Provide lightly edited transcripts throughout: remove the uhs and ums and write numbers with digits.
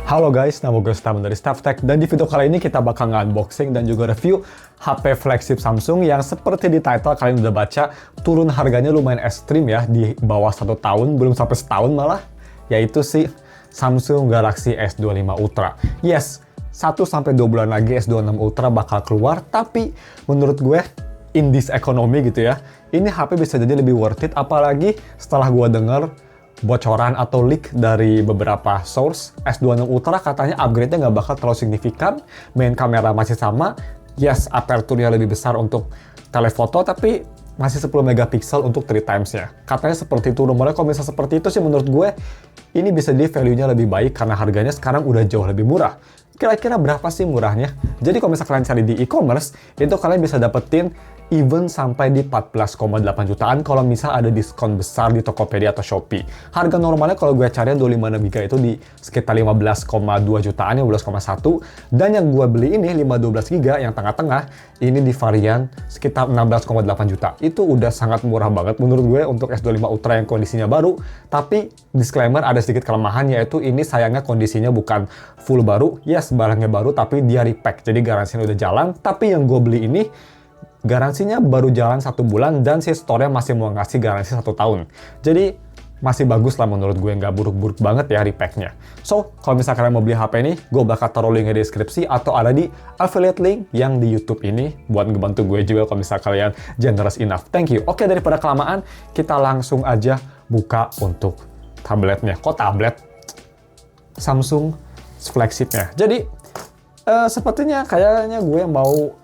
Halo guys, nama gue Staman dari StuffTech, dan di video kali ini kita bakal nge-unboxing dan juga review HP flagship Samsung yang seperti di title kalian udah baca, turun harganya lumayan ekstrim ya, di bawah 1 tahun, belum sampai setahun malah, yaitu si Samsung Galaxy S25 Ultra. Yes, 1-2 bulan lagi S26 Ultra bakal keluar, tapi menurut gue, in this economy gitu ya, ini HP bisa jadi lebih worth it, apalagi setelah gue denger bocoran atau leak dari beberapa source, S26 Ultra katanya upgrade-nya nggak bakal terlalu signifikan, main kamera masih sama, yes, aperture-nya lebih besar untuk telefoto, tapi masih 10 megapiksel untuk 3 times-nya. Katanya seperti itu, rumornya kalau misalnya seperti itu sih menurut gue, ini bisa jadi value-nya lebih baik karena harganya sekarang udah jauh lebih murah. Kira-kira berapa sih murahnya? Jadi kalau misalnya kalian cari di e-commerce, itu kalian bisa dapetin even sampai di 14,8 jutaan kalau misal ada diskon besar di Tokopedia atau Shopee. Harga normalnya kalau gue cari 25GB itu di sekitar 15,2 jutaan, 15,1. Dan yang gue beli ini 512GB yang tengah-tengah, ini di varian sekitar 16,8 juta. Itu udah sangat murah banget menurut gue untuk S25 Ultra yang kondisinya baru. Tapi disclaimer, ada sedikit kelemahan, yaitu ini sayangnya kondisinya bukan full baru. Yes, barangnya baru tapi dia repack, jadi garansinya udah jalan. Tapi yang gue beli ini garansinya baru jalan 1 bulan dan si store-nya masih mau ngasih garansi 1 tahun. Jadi masih bagus lah menurut gue, nggak buruk-buruk banget ya repack-nya. So, kalau misalnya kalian mau beli HP ini, gue bakal taruh link di deskripsi atau ada di affiliate link yang di YouTube ini buat ngebantu gue juga kalau misalnya kalian generous enough. Thank you. Oke, daripada kelamaan, kita langsung aja buka untuk tabletnya. Kok tablet? Samsung flagship-nya. Jadi, sepertinya kayaknya gue mau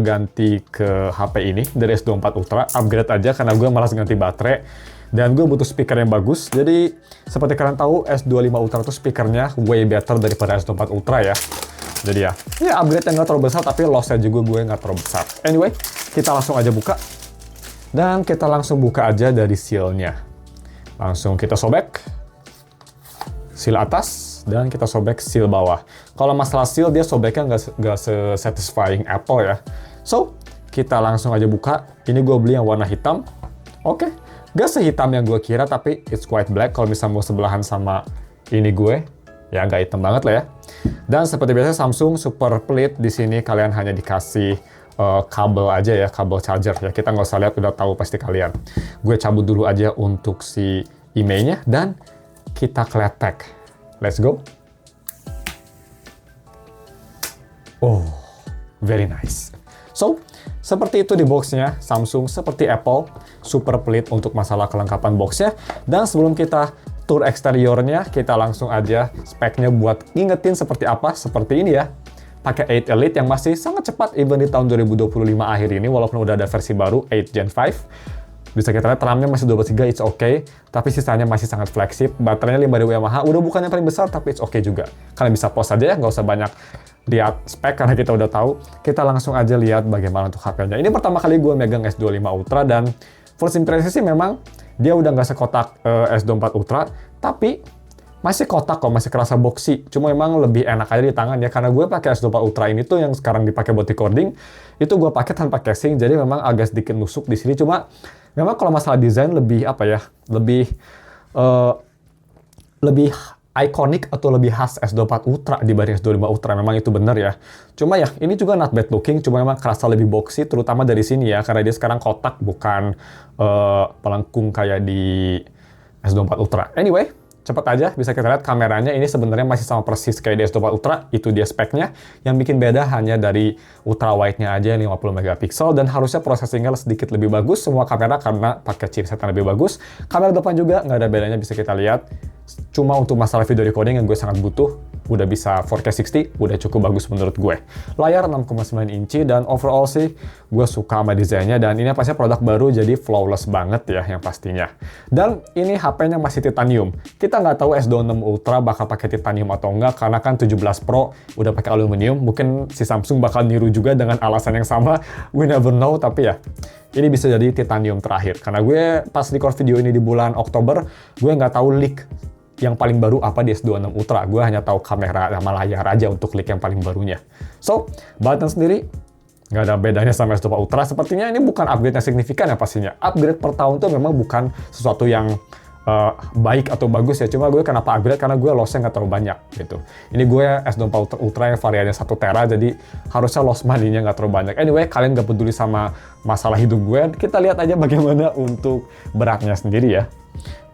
ganti ke HP ini dari S24 Ultra, upgrade aja karena gue malas ganti baterai dan gue butuh speaker yang bagus. Jadi seperti kalian tahu, S25 Ultra itu speakernya way better daripada S24 Ultra ya. Jadi ya upgrade yang nggak terlalu besar, tapi loss-nya juga gue nggak terlalu besar. Anyway, kita langsung aja buka. Dan kita langsung buka aja dari seal-nya. Langsung kita sobek seal atas dan kita sobek seal bawah. Kalau masalah seal, dia sobeknya nggak se-satisfying Apple ya. So, kita langsung aja buka. Ini gue beli yang warna hitam. Oke, nggak sehitam yang gue kira, tapi it's quite black. Kalau misalnya mau sebelahan sama ini gue, ya nggak hitam banget lah ya. Dan seperti biasa Samsung super pelit, di sini kalian hanya dikasih kabel aja ya, kabel charger ya. Kita nggak usah lihat, udah tahu pasti kalian. Gue cabut dulu aja untuk si emailnya dan kita kletek. Let's go. Oh, very nice. So, seperti itu di boxnya. Samsung seperti Apple, super pelit untuk masalah kelengkapan boxnya. Dan sebelum kita tour eksteriornya, kita langsung aja speknya buat ngingetin seperti apa. Seperti ini ya. Pakai 8 Elite yang masih sangat cepat even di tahun 2025 akhir ini, walaupun udah ada versi baru 8 Gen 5. Bisa kita lihat RAM-nya masih 12GB, it's okay. Tapi sisanya masih sangat flagship. Baterainya 5000 mAh, udah bukan yang paling besar, tapi it's okay juga. Kalian bisa pause aja ya, nggak usah banyak lihat spek karena kita udah tahu. Kita langsung aja lihat bagaimana untuk HP-nya. Ini pertama kali gue megang S25 Ultra dan first impression sih memang dia udah nggak sekotak S24 Ultra, tapi masih kotak kok, masih kerasa boxy. Cuma memang lebih enak aja di tangan ya, karena gue pakai S24 Ultra ini tuh yang sekarang dipakai buat recording, itu gue pakai tanpa casing, jadi memang agak sedikit nusuk di sini. Cuma memang kalau masalah desain lebih apa ya, lebih ikonik atau lebih khas S24 Ultra dibanding S25 Ultra, memang itu benar ya. Cuma ya, ini juga not bad looking, cuma memang kerasa lebih boxy, terutama dari sini ya, karena dia sekarang kotak, bukan pelengkung kayak di S24 Ultra. Anyway, cepet aja, bisa kita lihat kameranya ini sebenarnya masih sama persis kayak di S24 Ultra, itu dia speknya. Yang bikin beda hanya dari ultra wide-nya aja yang 50 megapiksel, dan harusnya processing-nya sedikit lebih bagus semua kamera karena pakai chipset yang lebih bagus. Kamera depan juga nggak ada bedanya, bisa kita lihat. Cuma untuk masalah video recording yang gue sangat butuh, udah bisa 4K 60, udah cukup bagus menurut gue. Layar 6,9 inci dan overall sih gue suka sama desainnya, dan ini pasti produk baru jadi flawless banget ya yang pastinya. Dan ini HP-nya masih titanium. Kita nggak tahu S26 Ultra bakal pakai titanium atau enggak, karena kan 17 Pro udah pakai aluminium. Mungkin si Samsung bakal niru juga dengan alasan yang sama, we never know, tapi ya ini bisa jadi titanium terakhir. Karena gue pas record video ini di bulan Oktober, gue nggak tahu leak yang paling baru apa di S26 Ultra. Gue hanya tahu kamera sama layar aja untuk leak yang paling barunya. So, button sendiri nggak ada bedanya sama S24 Ultra. Sepertinya ini bukan upgrade yang signifikan ya pastinya. Upgrade per tahun tuh memang bukan sesuatu yang baik atau bagus ya, cuma gue kenapa upgrade karena gue lossnya nggak terlalu banyak gitu. Ini gue S24 Ultra yang variannya 1 tera, jadi harusnya loss money-nya nggak terlalu banyak. Anyway, kalian nggak peduli sama masalah hidup gue, kita lihat aja bagaimana untuk beratnya sendiri ya.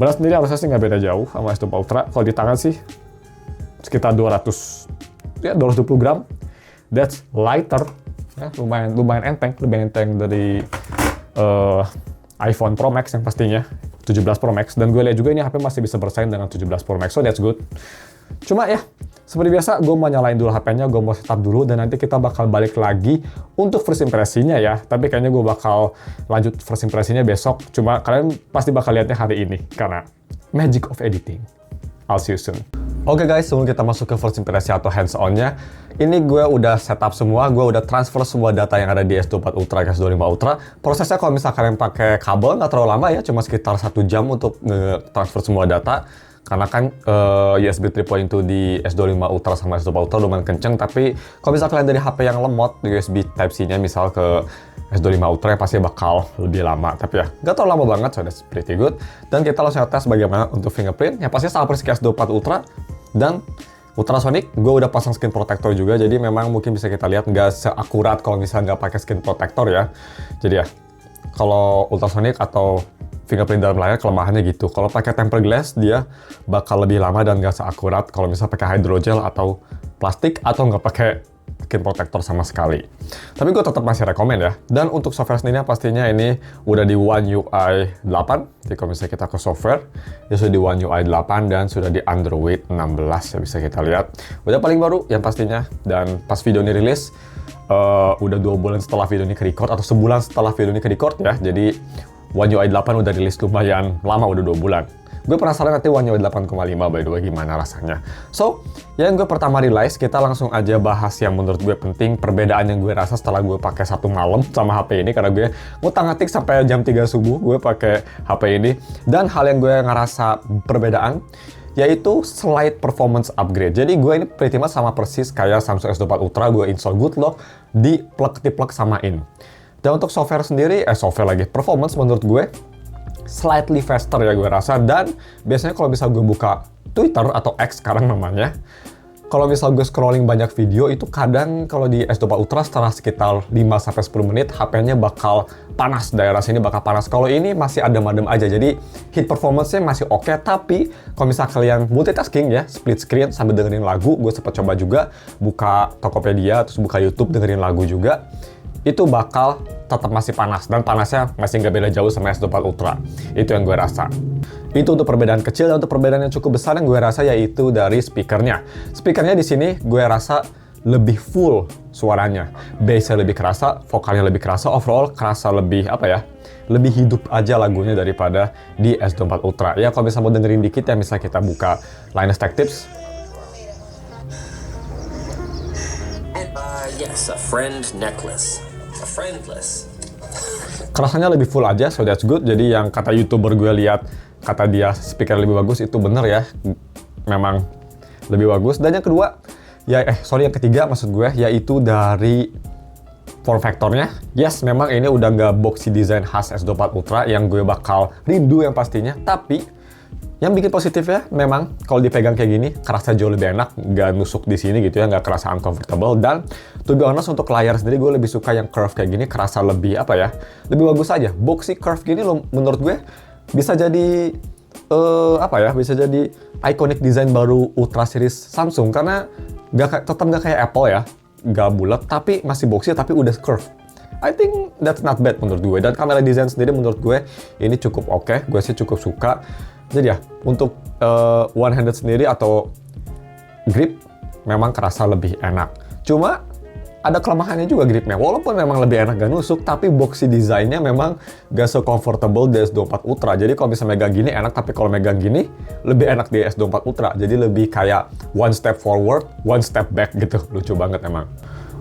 Berat sendiri harusnya sih nggak beda jauh sama S24 Ultra. Kalau di tangan sih sekitar 220 gram. That's lighter, ya, lumayan enteng, lebih enteng dari iPhone Pro Max yang pastinya 17 Pro Max, dan gue lihat juga ini HP masih bisa bersaing dengan 17 Pro Max, so that's good. Cuma ya, seperti biasa, gue mau nyalain dulu HP-nya, gue mau setup dulu, dan nanti kita bakal balik lagi untuk first impresinya ya. Tapi kayaknya gue bakal lanjut first impresinya besok, cuma kalian pasti bakal lihatnya hari ini, karena magic of editing. I'll see you soon. Oke guys, sebelum kita masuk ke first impresi atau hands-on-nya, ini gue udah setup semua, gue udah transfer semua data yang ada di S24 Ultra ke S25 Ultra. Prosesnya kalau misalkan kalian pakai kabel nggak terlalu lama ya, cuma sekitar 1 jam untuk nge-transfer semua data. Karena kan USB 3.2 di S25 Ultra sama S24 Ultra lumayan kenceng, tapi kalau misalkan kalian dari HP yang lemot, USB Type-C-nya misal ke S25 Ultra ya pasti bakal lebih lama. Tapi ya, nggak terlalu lama banget, so that's pretty good. Dan kita langsung tes bagaimana untuk fingerprint. Yang pasti sama persis S24 Ultra. Dan ultrasonic, gue udah pasang screen protector juga, jadi memang mungkin bisa kita lihat nggak seakurat kalau misalnya nggak pakai screen protector ya. Jadi ya, kalau ultrasonic atau fingerprint dalam layar kelemahannya gitu. Kalau pakai tempered glass, dia bakal lebih lama dan nggak seakurat kalau misalnya pakai hydrogel atau plastik atau nggak pakai screen protector sama sekali. Tapi gue tetap masih rekomen ya. Dan untuk software sendiri pastinya ini udah di One UI 8. Jadi kalau misalnya kita ke software, ya sudah di One UI 8 dan sudah di Android 16 ya, bisa kita lihat. Udah paling baru yang pastinya. Dan pas video ini rilis, udah 2 bulan setelah video ini ke-record atau sebulan setelah video ini ke-record ya. Jadi One UI 8 udah rilis lumayan lama, udah 2 bulan. Gue penasaran nanti One UI 8,5 by the way gimana rasanya. So, yang gue pertama realize, kita langsung aja bahas yang menurut gue penting, perbedaan yang gue rasa setelah gue pakai 1 malam sama HP ini, karena gue ngutang-ngatik sampai jam 3 subuh gue pakai HP ini. Dan hal yang gue ngerasa perbedaan, yaitu slight performance upgrade. Jadi gue ini pretty much sama persis kayak Samsung S24 Ultra, gue install Goodlock, diplek samain. Dan untuk software sendiri, performance menurut gue slightly faster ya gue rasa. Dan biasanya kalau bisa gue buka Twitter atau X sekarang namanya, kalau misal gue scrolling banyak video, itu kadang kalau di S24 Ultra setelah sekitar 5-10 menit, HP-nya bakal panas, daerah sini bakal panas. Kalau ini masih adem-adem aja, jadi heat performance-nya masih oke. Tapi kalau misal kalian multitasking ya, split screen sambil dengerin lagu, gue sempat coba juga buka Tokopedia, terus buka YouTube dengerin lagu juga, itu bakal tetap masih panas, dan panasnya masih nggak beda jauh sama S24 Ultra. Itu yang gue rasa. Itu untuk perbedaan kecil. Dan untuk perbedaan yang cukup besar yang gue rasa yaitu dari speakernya. Speakernya di sini gue rasa lebih full suaranya, bass-nya lebih kerasa, vokalnya lebih kerasa, overall kerasa lebih lebih hidup aja lagunya daripada di S24 Ultra. Ya kalau misalnya mau dengerin dikit ya, misalnya kita buka Linus Tech Tips. Yes, a friend necklace. A friendless. Kerasanya lebih full aja, so that's good. Jadi yang kata YouTuber gue lihat, kata dia speaker lebih bagus, itu bener ya. Memang lebih bagus. Dan yang kedua, yang ketiga maksud gue, yaitu dari form factornya. Yes, memang ini udah nggak boxy design khas S24 Ultra yang gue bakal rindu yang pastinya. Tapi yang bikin positifnya memang kalau dipegang kayak gini kerasa jauh lebih enak, nggak nusuk di sini gitu ya, nggak kerasa uncomfortable. Dan to be honest, untuk layar sendiri gue lebih suka yang curve kayak gini, kerasa lebih lebih bagus aja. Boxy curve gini menurut gue bisa jadi bisa jadi iconic design baru Ultra series Samsung, karena tetap nggak kayak Apple ya, nggak bulat tapi masih boxy tapi udah curve. I think that's not bad menurut gue. Dan kamera design sendiri menurut gue ini cukup oke. Gue sih cukup suka. Jadi ya, untuk one-handed sendiri atau grip memang kerasa lebih enak. Cuma ada kelemahannya juga gripnya. Walaupun memang lebih enak gak nusuk, tapi boxy desainnya memang gak so-comfortable di S24 Ultra. Jadi kalau bisa megang gini enak, tapi kalau megang gini lebih enak di S24 Ultra. Jadi lebih kayak one step forward, one step back gitu. Lucu banget emang.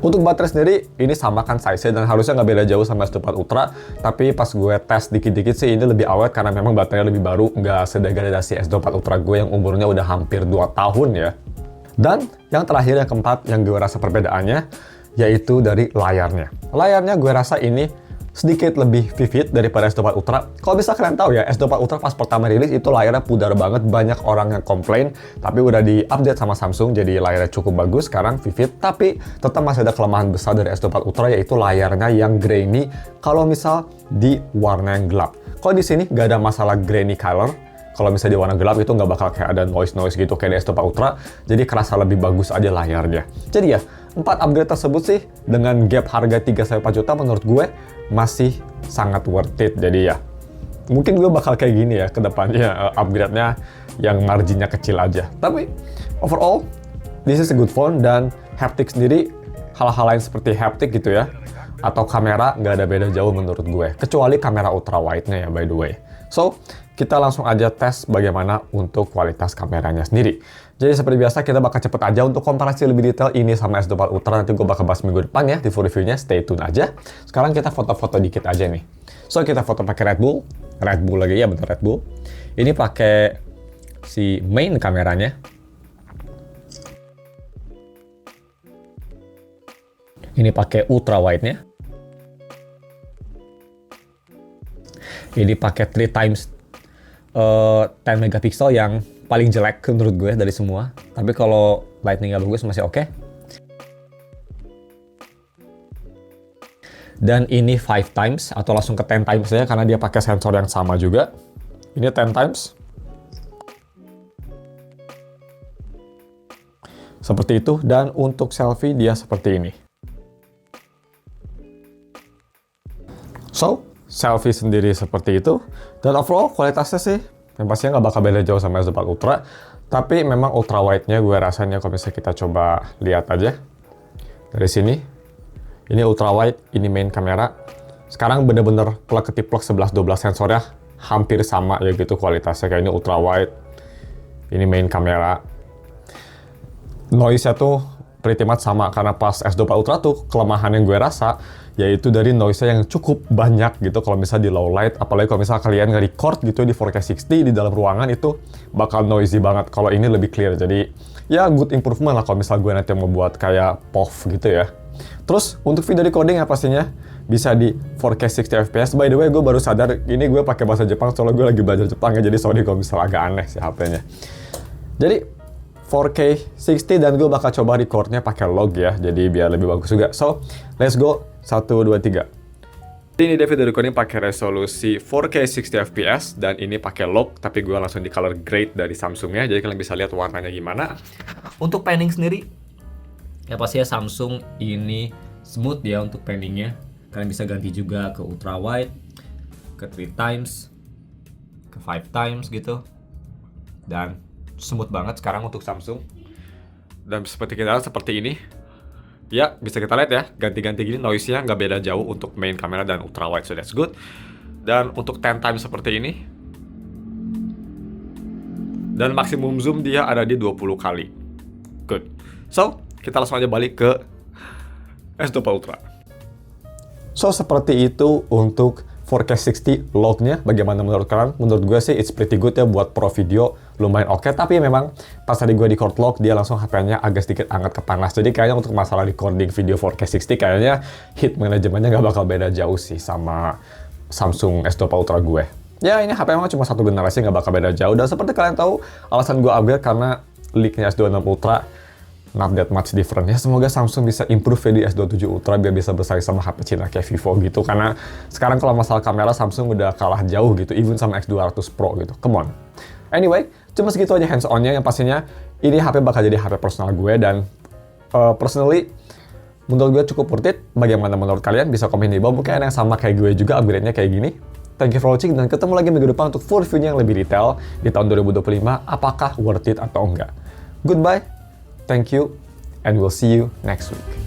Untuk baterai sendiri, ini sama kan size-nya dan harusnya nggak beda jauh sama S24 Ultra. Tapi pas gue tes dikit-dikit sih ini lebih awet karena memang baterainya lebih baru, nggak sedegradasi S24 Ultra gue yang umurnya udah hampir 2 tahun ya. Dan yang terakhir, yang keempat, yang gue rasa perbedaannya, yaitu dari layarnya. Layarnya gue rasa ini sedikit lebih vivid daripada S24 Ultra. Kalau bisa kalian tahu ya, S24 Ultra pas pertama rilis itu layarnya pudar banget, banyak orang yang komplain, tapi udah di-update sama Samsung jadi layarnya cukup bagus, sekarang vivid, tapi tetap masih ada kelemahan besar dari S24 Ultra, yaitu layarnya yang grainy kalau misal di warna yang gelap. Kalau di sini nggak ada masalah grainy color, kalau misalnya di warna gelap itu nggak bakal kayak ada noise-noise gitu kayak di S24 Ultra, jadi kerasa lebih bagus aja layarnya. Jadi ya, 4 upgrade tersebut sih dengan gap harga 3-4 juta menurut gue masih sangat worth it. Jadi ya, mungkin gue bakal kayak gini ya ke depannya, upgrade-nya yang marginnya kecil aja. Tapi overall, this is a good phone, dan haptic sendiri, hal-hal lain seperti haptic gitu ya, atau kamera nggak ada beda jauh menurut gue. Kecuali kamera ultra wide-nya ya by the way. So, kita langsung aja tes bagaimana untuk kualitas kameranya sendiri. Jadi seperti biasa kita bakal cepet aja untuk komparasi lebih detail ini sama S24 Ultra, nanti gue bakal bahas minggu depan ya di full review-nya, stay tune aja. Sekarang kita foto-foto dikit aja nih. So kita foto pakai Red Bull lagi ya, bentar Red Bull. Ini pakai si main kameranya. Ini pakai ultra wide-nya. Ini pakai 3 times 10 megapiksel yang paling jelek menurut gue dari semua. Tapi kalau lighting-nya bagus masih oke. Dan ini 5 times atau langsung ke 10 times ya, karena dia pakai sensor yang sama juga. Ini 10 times. Seperti itu, dan untuk selfie dia seperti ini. So, selfie sendiri seperti itu, dan overall kualitasnya sih yang pastinya nggak bakal beda jauh sama S24 Ultra, tapi memang ultra wide-nya gue rasanya kalau misalnya kita coba lihat aja dari sini, ini ultra wide, ini main kamera, sekarang bener-bener plug ketiplek 11-12 sensornya hampir sama ya gitu kualitasnya, kayak ini ultra wide, ini main kamera, noise-nya tuh pretty much sama, karena pas S24 Ultra tuh kelemahan yang gue rasa yaitu dari noise-nya yang cukup banyak gitu kalau misalnya di low light, apalagi kalau misalnya kalian nge-record gitu di 4K 60 di dalam ruangan itu bakal noisy banget. Kalau ini lebih clear, jadi ya good improvement lah kalau misalnya gue nanti mau buat kayak POV gitu ya. Terus untuk video recording ya pastinya bisa di 4K 60 fps. By the way, gue baru sadar ini gue pakai bahasa Jepang soalnya gue lagi belajar Jepang ya, jadi sorry kalau misalnya agak aneh sih HP-nya. Jadi 4K 60, dan gue bakal coba recordnya pakai log ya, jadi biar lebih bagus juga. So, let's go. 1, 2, 3. Ini dia video recording pakai resolusi 4K 60 fps, dan ini pakai log, tapi gue langsung di color grade dari Samsungnya, jadi kalian bisa lihat warnanya gimana. Untuk panning sendiri, ya pastinya Samsung ini smooth ya untuk panningnya. Kalian bisa ganti juga ke ultra wide, ke 3 times, ke 5 times gitu, dan smooth banget sekarang untuk Samsung. Dan seperti kita lihat seperti ini ya, bisa kita lihat ya, ganti-ganti gini noise-nya nggak beda jauh untuk main kamera dan ultra wide, so that's good. Dan untuk 10 times seperti ini, dan maksimum zoom dia ada di 20 kali. Good. So, kita langsung aja balik ke S24 Ultra. So, seperti itu untuk 4K 60 log-nya. Bagaimana menurut kalian? Menurut gue sih it's pretty good ya buat pro video, lumayan oke. Tapi memang pas tadi gue record log, dia langsung HP-nya agak sedikit hangat kepanas. Jadi kayaknya untuk masalah recording video 4K 60 kayaknya heat manajemennya nggak bakal beda jauh sih sama Samsung S24 Ultra gue. Ya ini HP memang cuma satu generasi, nggak bakal beda jauh. Dan seperti kalian tahu, alasan gue upgrade karena leak-nya S26 Ultra not that much different ya. Semoga Samsung bisa improve di S27 Ultra biar bisa bersaing sama HP Cina kayak Vivo gitu, karena sekarang kalau masalah kamera Samsung udah kalah jauh gitu, even sama X200 Pro gitu. Come on. Anyway, cuma segitu aja hands on-nya. Yang pastinya ini HP bakal jadi HP personal gue, dan personally menurut gue cukup worth it. Bagaimana menurut kalian? Bisa komen di bawah. Mungkin ada yang sama kayak gue juga upgrade-nya kayak gini. Thank you for watching, dan ketemu lagi minggu depan untuk full review-nya yang lebih detail di tahun 2025, apakah worth it atau enggak. Goodbye. Thank you, and we'll see you next week.